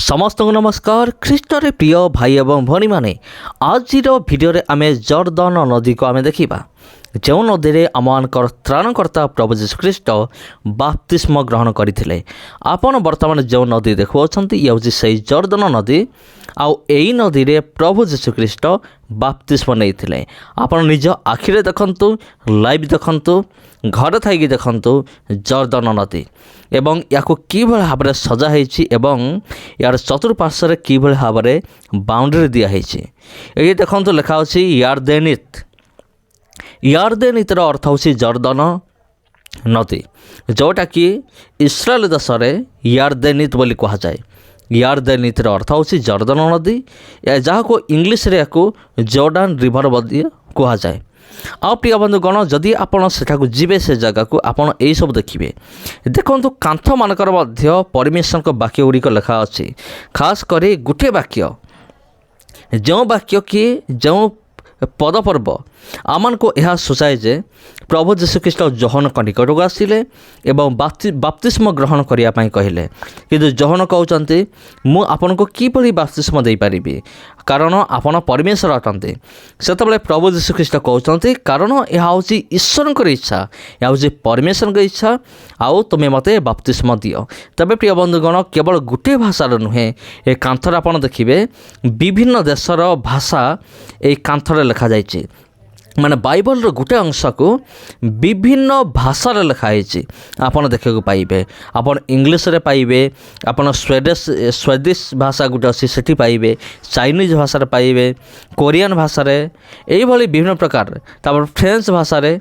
समस्त को नमस्कार। ख्रीष्टरे प्रिय भाई एवं भौणी माने आज भिडियो आम जर्दन नदी को आम देखा जो नदी में आमर त्राणकर्ता प्रभु जीशु ख्रीष्ट बाप्तिस्म ग्रहण करते। आपण बर्तमान जो नदी देखुंत ये हूँ से जर्दन नदी आउ यही नदी में प्रभु जीशु ख्रीष्ट बाप्तिस्म नहीं। आप निज आखिरे देखंतु, लाइव देखंतु, घर थी देखंतु जर्दन नदी एवं या कि भाव में सजाई यार चतुर्पार्श्व कि भाव में बाउंड्री दिखाई। ये देखंतु लिखा अच्छी यार्देनित। यार्देनितर अर्थ हूँ जर्दन नदी, जोटा कि इस्राएल देश में यार्देनित बोली कह जाए। यार्देनितर अर्थ हूँ जर्दन नदी, जहाँ को इंग्लीश रे को जॉर्डन रिवर बोली कह जाए। आ प्रिय बंधुगण जदि आपड़ सेठाकू जीवे से जगह को आपड़ यही सब देखिए। देखो कांथ मानकर परमेश्वर को वाक्य गुड़िक लिखा अच्छी, खास कर गोटे वाक्य जो वाक्य कि जो पदपर्व आमान को यह सूचाए जे प्रभु जीशु ख्रीष्ट जोहन निकट को आसिले एवं बाप्तिस्म ग्रहण करने कहले, किंतु जोहन कहते मु आपन को किपरि बाप्तिस्म दे पारिबी कारण आपन परमेश्वर अटंते। सेतबेले प्रभु जीशु ख्रीष्ट कहते कारण यह हूँ ईश्वर इच्छा, यह हूँ परमेश्वर की इच्छा, आउ तुम्हें मते बाप्तिस्म दियो। तबे प्रिय बंधुगण केवल गोटे भाषार नुहे, ए कांथर आपन देखिए विभिन्न देशर भाषा ए कांथर लिखा जाइए। माने बाइबल गोटे अंश को विभिन्न भाषा लिखाई आपन देखा पाइबे। आपन इंग्लिश रे पाइबे, आपन स्वेडिश भाषा गोटे अच्छी सेठी पाइबे, चाइनीज भाषा रे पाइबे, कोरियन भाषा रे एई भली विभिन्न प्रकार, तापर फ्रेंच भाषा रे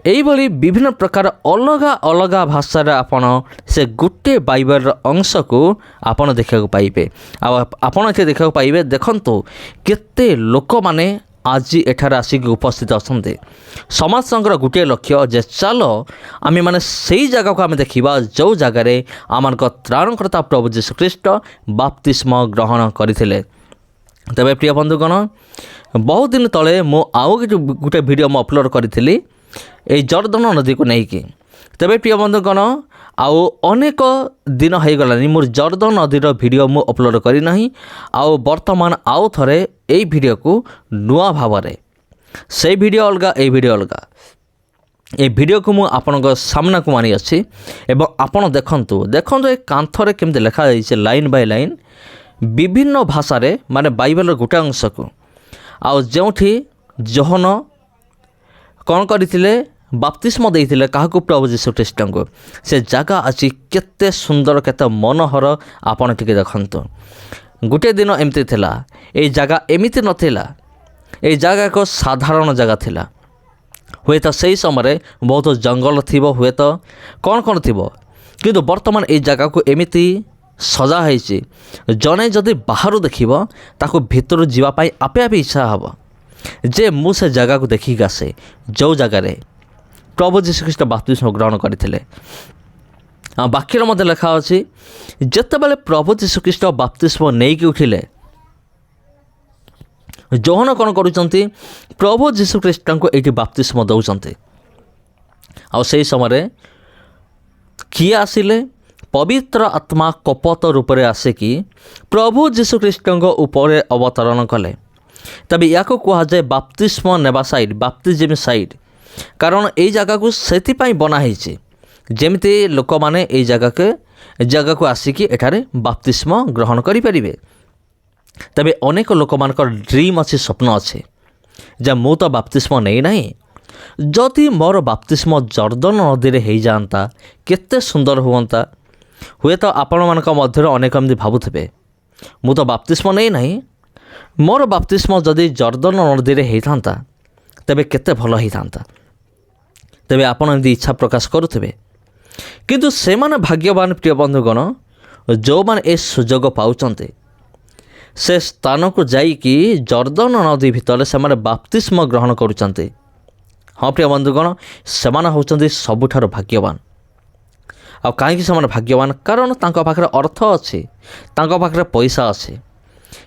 एई भली विभिन्न प्रकार अलग अलग भाषा रे आपन से गोटे बाइबल अंश को आपन देखा पाइबे। आपन एथे देखा पाइबे। देखंतु केते लोक माने आज एठार आसिक उपस्थित अच्छा। समस्त गोटे लक्ष्य जे चलो आम मैंने से जगह को आम देखा जो जगार आम त्राणकर्ता प्रभु जीशु ख्रीष्ट बाप्तिस्म ग्रहण करते। तेरे प्रिय बंधुगण बहुत दिन तले मु आउ गोटे वीडियो मु अपलोड करी ए जर्दन नदी को लेकिन। तेरे प्रिय बंधुगण आउ अनेक दिन हो गलानी मोर जर्दन नदीर वीडियो मु अपलोड करना। आउ बर्तमान आउ थरे ए वीडियो को नुआ भाव में से वीडियो अलग ए वीडियो अलग ए वीडियो को मु आपन सामना को मानी अच्छी एवं आपन देखंतु देखंतु ए कांथरे केमते लिखा जाइए लाइन बाय लाइन विभिन्न भाषा रे, माने बाइबल गोटे अंश को आउ जोठी जोहन कौन करथिले बाप्तिस्म देइथिले काहाकू प्रभु जीशु ख्रीष्ट को, से जगह अच्छी केते सुंदर केते मनोहर। आपन टिके देखंतु गोटे दिन एमती थिला, ए जगह एमिति नथिला, ए जगह को साधारण जगह थिला। हुए तो सही समय बहुत जंगल थिबो, हुए तो कौन कौन थिबो, किंतु वर्तमान ए जगह को एमिति सजा है जने जदि बाहर देखिबो ताको भितर जीवा पाई आपे आपे इच्छा हबो जे मु से जगह को देखिक आसे जो जगह प्रभु जीशु ख्रीष्ट बाप्तिस्म ग्रहण करते। वाक्यर मध्य लिखा अच्छी जितेबाला प्रभु जीशु ख्रीष्ट बाप्तिस्म नहीं कि उठिले जोहन कौन करुँच प्रभु जीशु ख्रीष्ट को ये बाप्तिस्म दौरान। आ से समय किए आसिले पवित्र आत्मा कपत रूप में आसिकी प्रभु जीशु ख्रीष्ट उपर अवतरण कले। तबे या कहुए बाप्तिस्म नेबा साइड, बाप्तिज्म साइड, कारण ये जगह को से बनाई जमीती लोक मैंने ये जगह को आसिकी एठारे बाप्तिस्म ग्रहण करें। तबे अनेक लोक मान ड्रीम अच्छी, स्वप्न अच्छे जे मु तो बाप्तिस्म नहीं ना, जदि मोर बाप्तिस्म जर्दन नदी में हो जाता केते सुंदर हुआ। हुए तो आपण मानक मध्य अनेक एमती भावुथे मु तो बाप्तिस्म नहीं ना, मोर बाप्तिस्म जदि जर्दन नदी में होता तेबे केते भल होता। तेबे आपण एमती इच्छा प्रकाश करुथे, किंतु से माने भाग्यवान प्रिय बंधुगण जो माने ए सुजोग पाउचंते से स्थान को जाइकी जर्दन नदी भितर से माने बाप्तिस्म ग्रहण करुचंते। हाँ प्रिय बंधुगण से माने होचंते सबुठार भाग्यवान। आ कहीं से माने भाग्यवान कारण तांको पाखरे अर्थ अच्छे, तांको पाखरे पैसा अच्छे।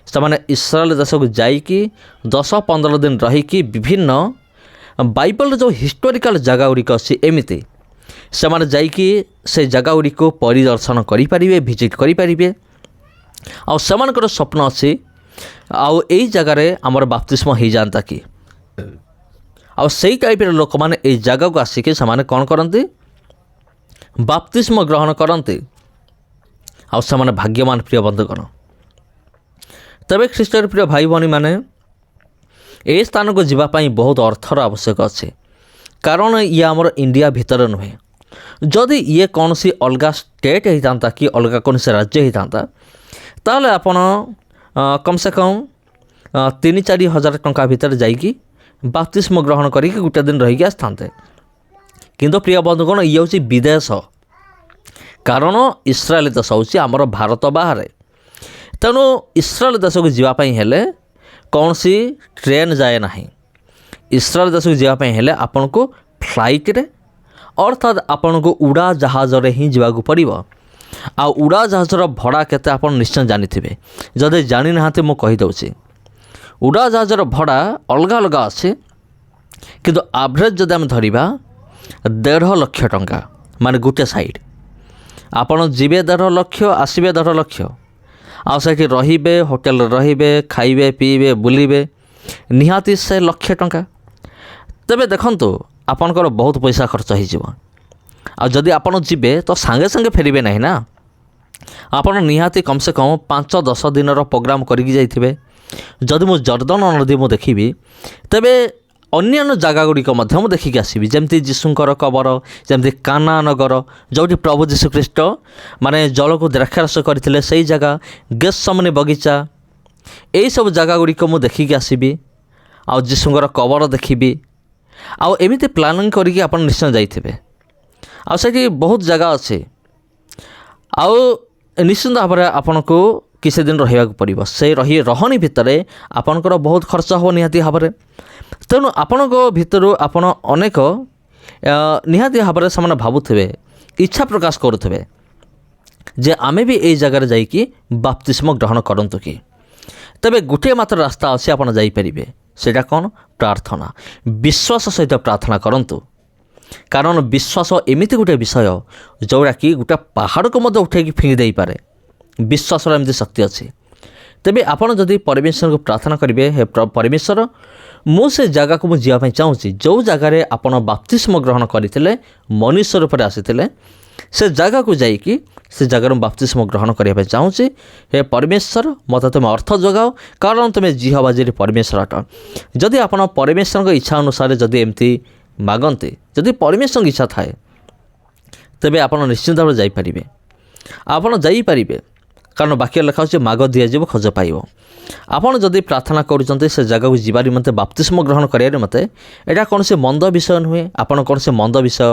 से माने इस्राएल देश को जाइकी 10-15 दिन रहीकी विभिन्न बाइबल जो हिस्टोरिकल जगह गुड़िक अच्छी एमती से जाइकी से जगह गुड़ी को परिदर्शन करें, भिजिट करें। ଆଉ ସେମାନଙ୍କର ସ୍ୱପ୍ନ ଅଛି ଆଉ ଏଇ ଜାଗାରେ ଆମର ବାପ୍ତିସ୍ମ ହେଇଯାଆନ୍ତା କି। ଆଉ ସେଇ ଟାଇପ୍ର ଲୋକମାନେ ଏଇ ଜାଗାକୁ ଆସିକି ସେମାନେ କ'ଣ କରନ୍ତି, ବାପ୍ତିସ୍ମ ଗ୍ରହଣ କରନ୍ତି। ଆଉ ସେମାନେ ଭାଗ୍ୟମାନ ପ୍ରିୟ ବନ୍ଧୁଗଣ। ତେବେ ଖ୍ରୀଷ୍ଟର ପ୍ରିୟ ଭାଇ ଭଉଣୀମାନେ, ଏ ସ୍ଥାନକୁ ଯିବା ପାଇଁ ବହୁତ ଅର୍ଥର ଆବଶ୍ୟକ ଅଛି, କାରଣ ଇଏ ଆମର ଇଣ୍ଡିଆ ଭିତରେ ନୁହେଁ। ଯଦି ଇଏ କୌଣସି ଅଲଗା ଷ୍ଟେଟ୍ ହେଇଥାନ୍ତା କି ଅଲଗା କୌଣସି ରାଜ୍ୟ ହେଇଥାନ୍ତା, ତାହେଲେ ଆପଣ କମ୍ ସେ କମ୍ 3-4 ହଜାର ଟଙ୍କା ଭିତରେ ଯାଇକି ବାପ୍ତିସ୍ମ ଗ୍ରହଣ କରିକି ଗୋଟେ ଦିନ ରହିକି ଆସିଥାନ୍ତେ। କିନ୍ତୁ ପ୍ରିୟ ବନ୍ଧୁଗଣ, ଇଏ ହେଉଛି ବିଦେଶ, କାରଣ ଇସ୍ରାଏଲ ଦେଶ ହେଉଛି ଆମର ଭାରତ ବାହାରେ। ତେଣୁ ଇସ୍ରାଏଲ ଦେଶକୁ ଯିବା ପାଇଁ ହେଲେ କୌଣସି ଟ୍ରେନ୍ ଯାଏ ନାହିଁ। ଇସ୍ରାଏଲ ଦେଶକୁ ଯିବା ପାଇଁ ହେଲେ ଆପଣଙ୍କୁ ଫ୍ଲାଇଟ୍ରେ ଅର୍ଥାତ୍ ଆପଣଙ୍କୁ ଉଡ଼ାଜାହାଜରେ ହିଁ ଯିବାକୁ ପଡ଼ିବ। ଆଉ ଉଡ଼ାଜାହାଜର ଭଡ଼ା କେତେ ଆପଣ ନିଶ୍ଚୟ ଜାଣିଥିବେ। ଯଦି ଜାଣିନାହାନ୍ତି ମୁଁ କହିଦେଉଛି। ଉଡ଼ାଜାହାଜର ଭଡ଼ା ଅଲଗା ଅଲଗା ଅଛି, କିନ୍ତୁ ଆଭରେଜ୍ ଯଦି ଆମେ ଧରିବା 1.5 ଲକ୍ଷ ଟଙ୍କା, ମାନେ ଗୋଟେ ସାଇଡ଼୍। ଆପଣ ଯିବେ 1.5 ଲକ୍ଷ, ଆସିବେ 1.5 ଲକ୍ଷ। ଆଉ ସେଠି ରହିବେ, ହୋଟେଲରେ ରହିବେ, ଖାଇବେ ପିଇବେ ବୁଲିବେ, ନିହାତି ସେ 1 ଲକ୍ଷ ଟଙ୍କା। ତେବେ ଦେଖନ୍ତୁ, ଆପଣଙ୍କର ବହୁତ ପଇସା ଖର୍ଚ୍ଚ ହୋଇଯିବ। ଆଉ ଯଦି ଆପଣ ଯିବେ ତ ସାଙ୍ଗେ ସାଙ୍ଗେ ଫେରିବେ ନାହିଁ ନା। ଆପଣ ନିହାତି କମ୍ ସେ କମ୍ 5-10 ଦିନର ପ୍ରୋଗ୍ରାମ୍ କରିକି ଯାଇଥିବେ। ଯଦି ମୁଁ ଜର୍ଦ୍ଦନ ନଦୀ ମୁଁ ଦେଖିବି, ତେବେ ଅନ୍ୟାନ୍ୟ ଜାଗାଗୁଡ଼ିକ ମଧ୍ୟ ମୁଁ ଦେଖିକି ଆସିବି, ଯେମିତି ଯୀଶୁଙ୍କର କବର, ଯେମିତି କାନା ନଗର ଯେଉଁଠି ପ୍ରଭୁ ଯୀଶୁଖ୍ରୀଷ୍ଟ ମାନେ ଜଳକୁ ଦ୍ରାକ୍ଷାରସ କରିଥିଲେ, ସେଇ ଜାଗା, ଗେଥସେମନି ବଗିଚା, ଏଇସବୁ ଜାଗାଗୁଡ଼ିକ ମୁଁ ଦେଖିକି ଆସିବି। ଆଉ ଯୀଶୁଙ୍କର କବର ଦେଖିବି। ଆଉ ଏମିତି ପ୍ଲାନିଂ କରିକି ଆପଣ ନିଶ୍ଚୟ ଯାଇଥିବେ। ଆଉ ସେଠି ବହୁତ ଜାଗା ଅଛି। ଆଉ ନିଶ୍ଚିନ୍ତ ଭାବରେ ଆପଣଙ୍କୁ କିଛି ଦିନ ରହିବାକୁ ପଡ଼ିବ। ସେଇ ରହଣି ଭିତରେ ଆପଣଙ୍କର ବହୁତ ଖର୍ଚ୍ଚ ହେବ ନିହାତି ଭାବରେ। ତେଣୁ ଆପଣଙ୍କ ଭିତରୁ ଆପଣ ଅନେକ ନିହାତି ଭାବରେ ସେମାନେ ଭାବୁଥିବେ, ଇଚ୍ଛା ପ୍ରକାଶ କରୁଥିବେ ଯେ ଆମେ ବି ଏଇ ଜାଗାରେ ଯାଇକି ବାପ୍ତିସ୍ମ ଗ୍ରହଣ କରନ୍ତୁ କି। ତେବେ ଗୋଟିଏ ମାତ୍ର ରାସ୍ତା ଅଛି ଆପଣ ଯାଇପାରିବେ। ସେଇଟା କ'ଣ? ପ୍ରାର୍ଥନା। ବିଶ୍ୱାସ ସହିତ ପ୍ରାର୍ଥନା କରନ୍ତୁ। କାରଣ ବିଶ୍ୱାସ ଏମିତି ଗୋଟେ ବିଷୟ ଯେଉଁଟାକି ଗୋଟେ ପାହାଡ଼କୁ ମଧ୍ୟ ଉଠାଇକି ଫିଙ୍ଗି ଦେଇପାରେ। ବିଶ୍ୱାସର ଏମିତି ଶକ୍ତି ଅଛି। ତେବେ ଆପଣ ଯଦି ପରମେଶ୍ୱରଙ୍କୁ ପ୍ରାର୍ଥନା କରିବେ, ହେ ପରମେଶ୍ୱର, ମୁଁ ସେ ଜାଗାକୁ ମୁଁ ଯିବା ପାଇଁ ଚାହୁଁଛି ଯେଉଁ ଜାଗାରେ ଆପଣ ବାପ୍ତିସ୍ମ ଗ୍ରହଣ କରିଥିଲେ, ମନୁଷ୍ୟ ରୂପରେ ଆସିଥିଲେ, ସେ ଜାଗାକୁ ଯାଇକି ସେ ଜାଗାରୁ ବାପ୍ତିସ୍ମ ଗ୍ରହଣ କରିବା ପାଇଁ ଚାହୁଁଛି। ହେ ପରମେଶ୍ୱର, ମୋତେ ତୁମେ ଅର୍ଥ ଯୋଗାଅ, କାରଣ ତୁମେ ଜିହୋଭା ଜିରେ ପରମେଶ୍ୱର ଅଟ। ଯଦି ଆପଣ ପରମେଶ୍ୱରଙ୍କ ଇଚ୍ଛା ଅନୁସାରେ ଯଦି ଏମିତି ମାଗନ୍ତି, ଯଦି ପରମେଶ୍ୱରଙ୍କ ଇଚ୍ଛା ଥାଏ, ତେବେ ଆପଣ ନିଶ୍ଚିନ୍ତ ଭାବରେ ଯାଇପାରିବେ। ଆପଣ ଯାଇପାରିବେ, କାରଣ ବାକ୍ୟରେ ଲେଖା ହେଉଛି ମାଗ ଦିଆଯିବ, ଖୋଜ ପାଇବ। ଆପଣ ଯଦି ପ୍ରାର୍ଥନା କରୁଛନ୍ତି ସେ ଜାଗାକୁ ଯିବା ନିମନ୍ତେ, ବାପ୍ତିସ୍ମ ଗ୍ରହଣ କରିବା ନିମନ୍ତେ, ଏଇଟା କୌଣସି ମନ୍ଦ ବିଷୟ ନୁହେଁ। ଆପଣ କୌଣସି ମନ୍ଦ ବିଷୟ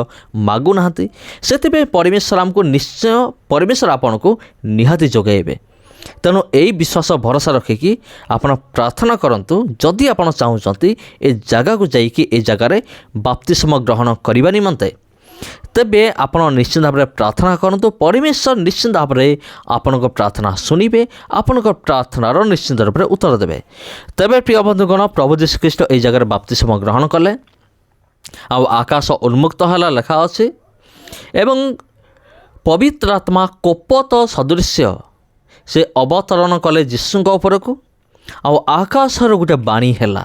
ମାଗୁନାହାନ୍ତି। ସେଥିପାଇଁ ପରମେଶ୍ୱର ଆମକୁ ନିଶ୍ଚୟ, ପରମେଶ୍ୱର ଆପଣଙ୍କୁ ନିହାତି ଯୋଗାଇବେ। ତେଣୁ ଏଇ ବିଶ୍ୱାସ ଭରସା ରଖିକି ଆପଣ ପ୍ରାର୍ଥନା କରନ୍ତୁ। ଯଦି ଆପଣ ଚାହୁଁଛନ୍ତି ଏ ଜାଗାକୁ ଯାଇକି ଏ ଜାଗାରେ ବାପ୍ତିସ୍ମ ଗ୍ରହଣ କରିବା ନିମନ୍ତେ, ତେବେ ଆପଣ ନିଶ୍ଚିନ୍ତ ଭାବରେ ପ୍ରାର୍ଥନା କରନ୍ତୁ। ପରମେଶ୍ୱର ନିଶ୍ଚିନ୍ତ ଭାବରେ ଆପଣଙ୍କ ପ୍ରାର୍ଥନା ଶୁଣିବେ, ଆପଣଙ୍କ ପ୍ରାର୍ଥନାର ନିଶ୍ଚିନ୍ତ ରୂପରେ ଉତ୍ତର ଦେବେ। ତେବେ ପ୍ରିୟ ବନ୍ଧୁଗଣ, ପ୍ରଭୁ ଯୀଶୁଖ୍ରୀଷ୍ଟ ଏହି ଜାଗାରେ ବାପ୍ତିସ୍ମ ଗ୍ରହଣ କଲେ। ଆଉ ଆକାଶ ଉନ୍ମୁକ୍ତ ହେଲା ଲେଖା ଅଛି, ଏବଂ ପବିତ୍ର ଆତ୍ମା କୋପତ ସଦୃଶ୍ୟ ସେ ଅବତରଣ କଲେ ଯୀଶୁଙ୍କ ଉପରକୁ। ଆଉ ଆକାଶର ଗୋଟେ ବାଣୀ ହେଲା,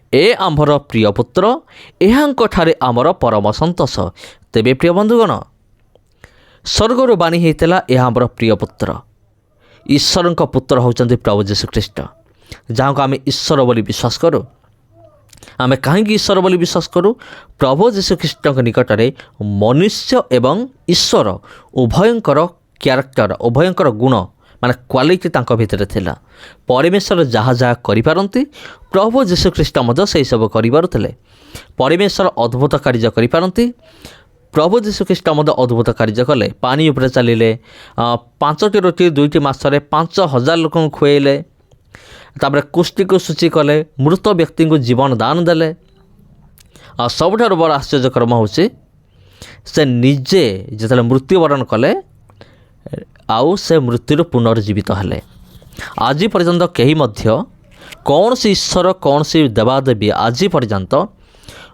ଏ ଆମ୍ଭର ପ୍ରିୟ ପୁତ୍ର, ଏହାଙ୍କଠାରେ ଆମର ପରମ ସନ୍ତୋଷ। ତେବେ ପ୍ରିୟ ବନ୍ଧୁଗଣ, ସ୍ୱର୍ଗରୁ ବାଣୀ ହେଇଥିଲା, ଏହା ଆମର ପ୍ରିୟ ପୁତ୍ର। ଈଶ୍ୱରଙ୍କ ପୁତ୍ର ହେଉଛନ୍ତି ପ୍ରଭୁ ଯୀଶୁଖ୍ରୀଷ୍ଟ, ଯାହାକୁ ଆମେ ଈଶ୍ୱର ବୋଲି ବିଶ୍ୱାସ କରୁ। ଆମେ କାହିଁକି ଈଶ୍ୱର ବୋଲି ବିଶ୍ୱାସ କରୁ? ପ୍ରଭୁ ଯୀଶୁଖ୍ରୀଷ୍ଟଙ୍କ ନିକଟରେ ମନୁଷ୍ୟ ଏବଂ ଈଶ୍ୱର ଉଭୟଙ୍କର କ୍ୟାରେକ୍ଟର, ଉଭୟଙ୍କର ଗୁଣ ମାନେ କ୍ୱାଲିଟି ତାଙ୍କ ଭିତରେ ଥିଲା। ପରମେଶ୍ୱର ଯାହା ଯାହା କରିପାରନ୍ତି, ପ୍ରଭୁ ଯୀଶୁଖ୍ରୀଷ୍ଟ ମଧ୍ୟ ସେହିସବୁ କରିପାରୁଥିଲେ। ପରମେଶ୍ୱର ଅଦ୍ଭୁତ କାର୍ଯ୍ୟ କରିପାରନ୍ତି, ପ୍ରଭୁ ଯୀଶୁଖ୍ରୀଷ୍ଟ ମଧ୍ୟ ଅଦ୍ଭୁତ କାର୍ଯ୍ୟ କଲେ। ପାଣି ଉପରେ ଚାଲିଲେ, 5ଟି ରୁଟି 2ଟି ମାଛରେ 5,000 ଲୋକଙ୍କୁ ଖୁଆଇଲେ, ତାପରେ କୁଷ୍ଠିକୁ ଶୁଚି କଲେ, ମୃତ ବ୍ୟକ୍ତିଙ୍କୁ ଜୀବନ ଦାନ ଦେଲେ। ଆଉ ସବୁଠାରୁ ବଡ଼ ଆଶ୍ଚର୍ଯ୍ୟକର୍ମ ହେଉଛି, ସେ ନିଜେ ଯେତେବେଳେ ମୃତ୍ୟୁବରଣ କଲେ, ଆଉ ସେ ମୃତ୍ୟୁରୁ ପୁନର୍ଜୀବିତ ହେଲେ। ଆଜି ପର୍ଯ୍ୟନ୍ତ କେହି ମଧ୍ୟ, କୌଣସି ଈଶ୍ୱର, କୌଣସି ଦେବାଦେବୀ ଆଜି ପର୍ଯ୍ୟନ୍ତ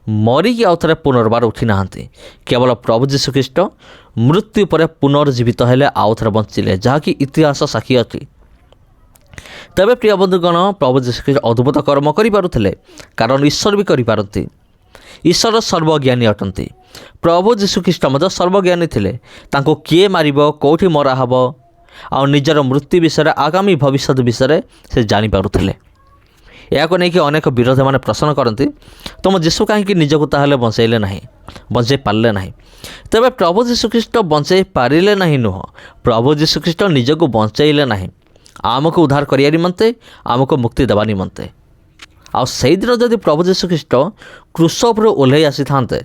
ମରିକି ଆଉ ଥରେ ପୁନର୍ବାର ଉଠି ନାହାନ୍ତି। କେବଳ ପ୍ରଭୁ ଯୀଶୁଖ୍ରୀଷ୍ଟ ମୃତ୍ୟୁ ପରେ ପୁନର୍ଜୀବିତ ହେଲେ, ଆଉ ଥରେ ବଞ୍ଚିଲେ, ଯାହାକି ଇତିହାସ ସାକ୍ଷୀ ଅଛି। ତେବେ ପ୍ରିୟ ବନ୍ଧୁଗଣ ପ୍ରଭୁ ଯୀଶୁଖ୍ରୀଷ୍ଟ ଅଦ୍ଭୁତ କର୍ମ କରିପାରୁଥିଲେ, କାରଣ ଈଶ୍ୱର ବି କରିପାରନ୍ତି। ଈଶ୍ୱର ସର୍ବଜ୍ଞାନୀ ଅଟନ୍ତି। ପ୍ରଭୁ ଯୀଶୁଖ୍ରୀଷ୍ଟ ମଧ୍ୟ ସର୍ବଜ୍ଞାନୀ ଥିଲେ। ତାଙ୍କୁ କିଏ ମାରିବ, କେଉଁଠି ମରା ହେବ, ଆଉ ନିଜର ମୃତ୍ୟୁ ବିଷୟରେ, ଆଗାମୀ ଭବିଷ୍ୟତ ବିଷୟରେ ସେ ଜାଣିପାରୁଥିଲେ। ଏହାକୁ ନେଇକି ଅନେକ ବିରୋଧୀମାନେ ପ୍ରଶ୍ନ କରନ୍ତି, ତୁମ ଯୀଶୁ କାହିଁକି ନିଜକୁ ତାହେଲେ ବଞ୍ଚାଇଲେ ନାହିଁ, ବଞ୍ଚାଇ ପାରିଲେ ନାହିଁ? ତେବେ ପ୍ରଭୁ ଯୀଶୁଖ୍ରୀଷ୍ଟ ବଞ୍ଚାଇ ପାରିଲେ ନାହିଁ ନୁହଁ, ପ୍ରଭୁ ଯୀଶୁଖ୍ରୀଷ୍ଟ ନିଜକୁ ବଞ୍ଚାଇଲେ ନାହିଁ ଆମକୁ ଉଦ୍ଧାର କରିବା ନିମନ୍ତେ, ଆମକୁ ମୁକ୍ତି ଦେବା ନିମନ୍ତେ। ଆଉ ସେଇଦିନ ଯଦି ପ୍ରଭୁ ଯୀଶୁଖ୍ରୀଷ୍ଟ କ୍ରୁଶ ଉପରୁ ଓହ୍ଲାଇ ଆସିଥାନ୍ତେ,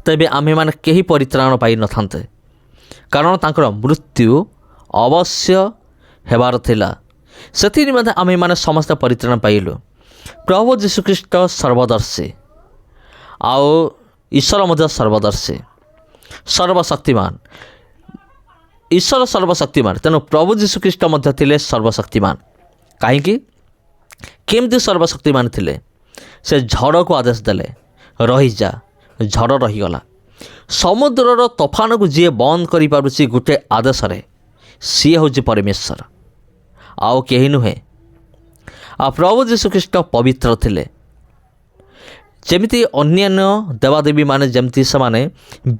ତେବେ ଆମେମାନେ କେହି ପରିତ୍ରାଣ ପାଇନଥାନ୍ତେ, କାରଣ ତାଙ୍କର ମୃତ୍ୟୁ ଅବଶ୍ୟ ହେବାର ଥିଲା। ସେଥି ନିମନ୍ତେ ଆମେମାନେ ସମସ୍ତେ ପରିତ୍ରାଣ ପାଇଲୁ। ପ୍ରଭୁ ଯୀଶୁଖ୍ରୀଷ୍ଟ ସର୍ବଦର୍ଶୀ, ଆଉ ଈଶ୍ୱର ମଧ୍ୟ ସର୍ବଦର୍ଶୀ, ସର୍ବଶକ୍ତିମାନ। ଈଶ୍ୱର ସର୍ବଶକ୍ତିମାନ, ତେଣୁ ପ୍ରଭୁ ଯୀଶୁଖ୍ରୀଷ୍ଟ ମଧ୍ୟ ଥିଲେ ସର୍ବଶକ୍ତିମାନ। କାହିଁକି? କେମିତି ସର୍ବଶକ୍ତିମାନ ଥିଲେ? ସେ ଝଡ଼କୁ ଆଦେଶ ଦେଲେ, ରହିଯା, ଝଡ଼ ରହିଗଲା। ସମୁଦ୍ରର ତୋଫାନକୁ ଯିଏ ବନ୍ଦ କରିପାରୁଛି ଗୋଟେ ଆଦେଶରେ, ସିଏ ହେଉଛି ପରମେଶ୍ୱର, ଆଉ କେହି ନୁହେଁ। ଆଉ ପ୍ରଭୁ ଯୀଶୁଖ୍ରୀଷ୍ଟ ପବିତ୍ର ଥିଲେ। ଯେମିତି ଅନ୍ୟାନ୍ୟ ଦେବାଦେବୀମାନେ ଯେମିତି ସେମାନେ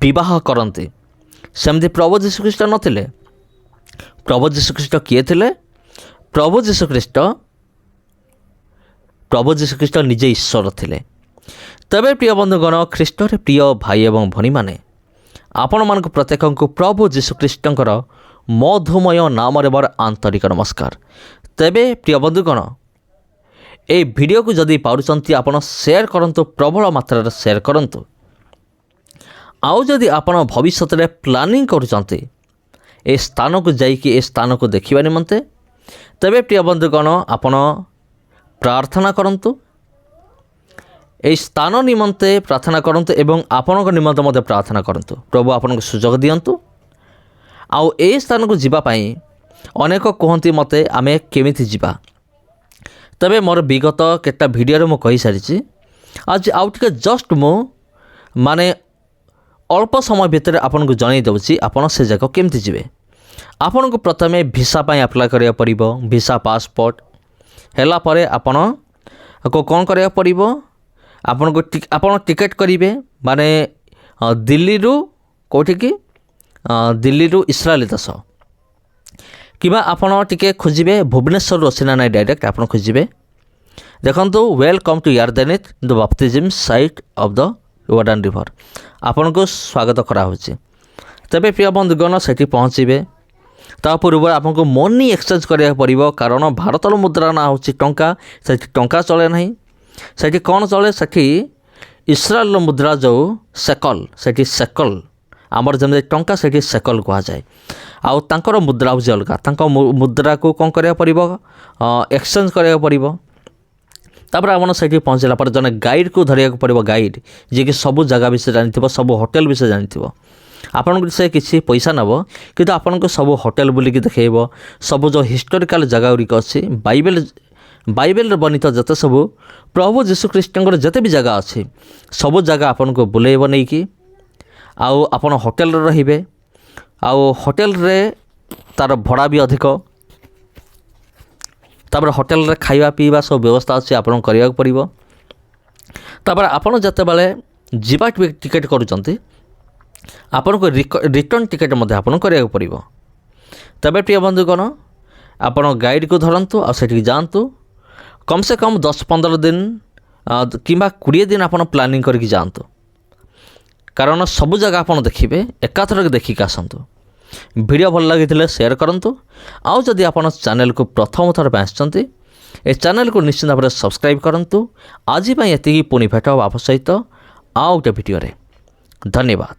ବିବାହ କରନ୍ତି, ସେମିତି ପ୍ରଭୁ ଯୀଶୁଖ୍ରୀଷ୍ଟ ନଥିଲେ। ପ୍ରଭୁ ଯୀଶୁଖ୍ରୀଷ୍ଟ କିଏ ଥିଲେ? ପ୍ରଭୁ ଯୀଶୁଖ୍ରୀଷ୍ଟ ନିଜେ ଈଶ୍ୱର ଥିଲେ। ତେବେ ପ୍ରିୟ ବନ୍ଧୁଗଣ, ଖ୍ରୀଷ୍ଟରେ ପ୍ରିୟ ଭାଇ ଏବଂ ଭଉଣୀମାନେ, ଆପଣମାନଙ୍କୁ ପ୍ରତ୍ୟେକଙ୍କୁ ପ୍ରଭୁ ଯୀଶୁଖ୍ରୀଷ୍ଟଙ୍କର ମଧୁମୟ ନାମରେ ମୋର ଆନ୍ତରିକ ନମସ୍କାର। ତେବେ ପ୍ରିୟ ବନ୍ଧୁଗଣ, এই ভিডিওକୁ ଯଦି ପାରୁଛନ୍ତି ଆପଣ ସେୟାର କରନ୍ତୁ, ପ୍ରବଳ ମାତ୍ରାରେ ସେୟାର କରନ୍ତୁ। ଆଉ ଯଦି ଆପଣ ଭବିଷ୍ୟତରେ ପ୍ଲାନିଂ କରୁଛନ୍ତି ଏ ସ୍ଥାନକୁ ଯାଇକି ଏ ସ୍ଥାନକୁ ଦେଖିବା ନିମନ୍ତେ, ତେବେ ପ୍ରିୟ ବନ୍ଧୁଗଣ ଆପଣ ପ୍ରାର୍ଥନା କରନ୍ତୁ। এই ସ୍ଥାନ ନିମନ୍ତେ ପ୍ରାର୍ଥନା କରନ୍ତୁ ଏବଂ ଆପଣଙ୍କ ନିମନ୍ତେ ମଧ୍ୟ ପ୍ରାର୍ଥନା କରନ୍ତୁ। ପ୍ରଭୁ ଆପଣଙ୍କୁ ସୁଯୋଗ ଦିଅନ୍ତୁ। ଆଉ এই ସ୍ଥାନକୁ ଯିବା ପାଇଁ ଅନେକ କୁହନ୍ତି ମୋତେ, ଆମେ କେମିତି ଯିବା? ତେବେ ମୋର ବିଗତ କେତେଟା ଭିଡ଼ିଓରେ ମୁଁ କହିସାରିଛି। ଆଜି ଆଉ ଟିକେ ଜଷ୍ଟ ମୁଁ ଅଳ୍ପ ସମୟ ଭିତରେ ଆପଣଙ୍କୁ ଜଣାଇ ଦେଉଛି ଆପଣ ସେ ଜାଗା କେମିତି ଯିବେ। ଆପଣଙ୍କୁ ପ୍ରଥମେ ଭିସା ପାଇଁ ଆପ୍ଲାଏ କରିବାକୁ ପଡ଼ିବ। ଭିସା ପାସପୋର୍ଟ ହେଲା ପରେ ଆପଣଙ୍କୁ କ'ଣ କରିବାକୁ ପଡ଼ିବ? ଆପଣ ଟିକେଟ୍ କରିବେ, ଦିଲ୍ଲୀରୁ କେଉଁଠିକି? ଦିଲ୍ଲୀରୁ ଇସ୍ରାଏଲ ଦେଶ, କିମ୍ବା ଆପଣ ଟିକେ ଖୋଜିବେ ଭୁବନେଶ୍ୱରରୁ ଅଛି ନା ନାହିଁ ଡାଇରେକ୍ଟ ଆପଣ ଖୋଜିବେ। ଦେଖନ୍ତୁ, welcome to Yardenit the baptism site of the Jordan river, ଆପଣଙ୍କୁ ସ୍ୱାଗତ କରାହେଉଛି। ତେବେ ପ୍ରିୟ ବନ୍ଧୁଗଣ, ସେଠି ପହଞ୍ଚିବେ। ତା ପୂର୍ବରୁ ଆପଣଙ୍କୁ ମନି ଏକ୍ସଚେଞ୍ଜ କରିବାକୁ ପଡ଼ିବ, କାରଣ ଭାରତର ମୁଦ୍ରା ନାଁ ହେଉଛି ଟଙ୍କା। ସେଠି ଟଙ୍କା ଚଳେ ନାହିଁ। ସେଠି କ'ଣ ଚଳେ? ସେଠି ଇସ୍ରାଏଲର ମୁଦ୍ରା ଯେଉଁ ସେକଲ, ସେଠି ସେକଲ, ଆମର ଯେମିତି ଟଙ୍କା ସେଠି ସେକଲ କୁହାଯାଏ। ଆଉ ତାଙ୍କର ମୁଦ୍ରା ହେଉଛି ଅଲଗା। ତାଙ୍କ ମୁଦ୍ରାକୁ କ'ଣ କରିବାକୁ ପଡ଼ିବ? ଏକ୍ସଚେଞ୍ଜ କରିବାକୁ ପଡ଼ିବ। ତାପରେ ଆପଣ ସେଇଠି ପହଞ୍ଚିଲା ପରେ ଜଣେ ଗାଇଡ଼କୁ ଧରିବାକୁ ପଡ଼ିବ, ଗାଇଡ଼ ଯିଏକି ସବୁ ଜାଗା ବିଷୟରେ ଜାଣିଥିବ, ସବୁ ହୋଟେଲ ବିଷୟରେ ଜାଣିଥିବ। ଆପଣଙ୍କୁ ସେ କିଛି ପଇସା ନେବ, କିନ୍ତୁ ଆପଣଙ୍କୁ ସବୁ ହୋଟେଲ ବୁଲିକି ଦେଖାଇବ। ସବୁ ଯେଉଁ ହିଷ୍ଟୋରିକାଲ ଜାଗା ଗୁଡ଼ିକ ଅଛି, ବାଇବେଲରେ ବର୍ଣ୍ଣିତ ଯେତେ ସବୁ ପ୍ରଭୁ ଯୀଶୁଖ୍ରୀଷ୍ଟଙ୍କର ଯେତେ ବି ଜାଗା ଅଛି, ସବୁ ଜାଗା ଆପଣଙ୍କୁ ବୁଲେଇବ ନେଇକି। ଆଉ ଆପଣ ହୋଟେଲରେ ରହିବେ। ଆଉ ହୋଟେଲରେ ତା'ର ଭଡ଼ା ବି ଅଧିକ। ତାପରେ ହୋଟେଲରେ ଖାଇବା ପିଇବା ସବୁ ବ୍ୟବସ୍ଥା ଅଛି, ଆପଣଙ୍କୁ କରିବାକୁ ପଡ଼ିବ। ତାପରେ ଆପଣ ଯେତେବେଳେ ଯିବା ଟିକେଟ୍ କରୁଛନ୍ତି, ଆପଣଙ୍କୁ ରିଟର୍ଣ୍ଣ ଟିକେଟ୍ ମଧ୍ୟ ଆପଣଙ୍କୁ କରିବାକୁ ପଡ଼ିବ। ତେବେ ପ୍ରିୟ ବନ୍ଧୁଗଣ, ଆପଣ ଗାଇଡ଼କୁ ଧରନ୍ତୁ ଆଉ ସେଠିକି ଯାଆନ୍ତୁ। କମ୍ ସେ କମ୍ 10-15 ଦିନ କିମ୍ବା 20 ଦିନ ଆପଣ ପ୍ଲାନିଂ କରିକି ଯାଆନ୍ତୁ, କାରଣ ସବୁ ଜାଗା ଆପଣ ଦେଖିବେ। ଏକାଥରକେ ଦେଖିକି ଆସନ୍ତୁ। ଭିଡ଼ିଓ ଭଲ ଲାଗିଥିଲେ ସେୟାର କରନ୍ତୁ। ଆଉ ଯଦି ଆପଣ ଚ୍ୟାନେଲକୁ ପ୍ରଥମ ଥର ପାଇଁ ଆସିଛନ୍ତି, ଏ ଚ୍ୟାନେଲକୁ ନିଶ୍ଚିତ ଭାବରେ ସବସ୍କ୍ରାଇବ୍ କରନ୍ତୁ। ଆଜି ପାଇଁ ଏତିକି, ପୁଣି ଭେଟ ହେବ ଆପଣଙ୍କ ସହିତ ଆଉ ଗୋଟେ ଭିଡ଼ିଓରେ। ଧନ୍ୟବାଦ।